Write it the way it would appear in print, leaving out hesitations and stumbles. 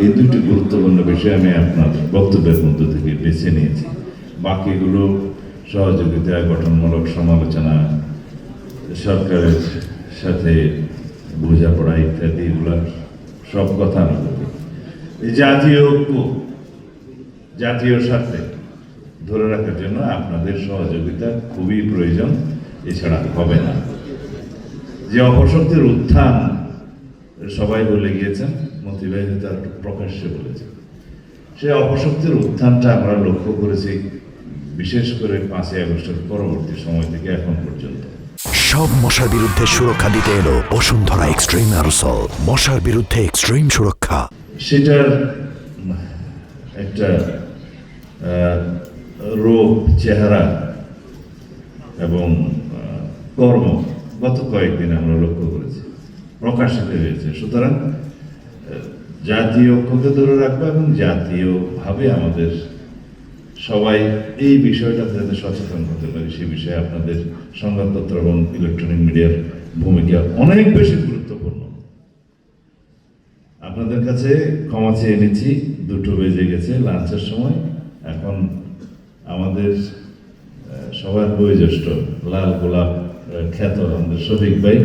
এই দুটি গুরুত্বপূর্ণ বিষয় আমি আপনার বক্তব্যের মধ্য থেকে বেছে নিয়েছি। বাকিগুলো সহযোগিতা, গঠনমূলক সমালোচনা, সরকারের সাথে বোঝাপড়া ইত্যাদি এগুলো সব কথা না বলি। এই জাতীয় ঐক্য, জাতীয় স্বার্থে ধরে রাখার জন্য আপনাদের সহযোগিতা খুবই প্রয়োজন, এছাড়া হবে না। যে অপশক্তির উত্থান সবাই বলে গিয়েছেন, মন্ত্রী ভাই তার প্রকাশ্যে বলেছেন, সেই অপশক্তির উত্থানটা আমরা লক্ষ্য করেছি বিশেষ করে 5ই আগস্টের পরবর্তী সময় থেকে এখন পর্যন্ত। সব মশার বিরুদ্ধে সুরক্ষা দিতে এলো বসুন্ধরা এক্সট্রিম অ্যারোসল, মশার বিরুদ্ধে এক্সট্রিম সুরক্ষা। সেটার একটা রূপ, চেহারা এবং কর্ম গত কয়েকদিন আমরা লক্ষ্য করেছি, প্রকাশিত হয়েছে। সুতরাং জাতীয় ঐক্যকে ধরে রাখবো এবং জাতীয়ভাবে আমাদের সবাই এই বিষয়টাতে যাতে সচেতন হতে পারি, সে বিষয়ে আপনাদের সংবাদপত্র এবং ইলেকট্রনিক মিডিয়ার ভূমিকা অনেক বেশি গুরুত্বপূর্ণ। আপনাদের কাছে ক্ষমা চেয়ে নিচ্ছি, 2টো বেজে গেছে লাঞ্চের সময়। এখন আমাদের সবার বয়োজ্যেষ্ঠ লাল গোলাপ খ্যাত আমাদের শফিক ভাই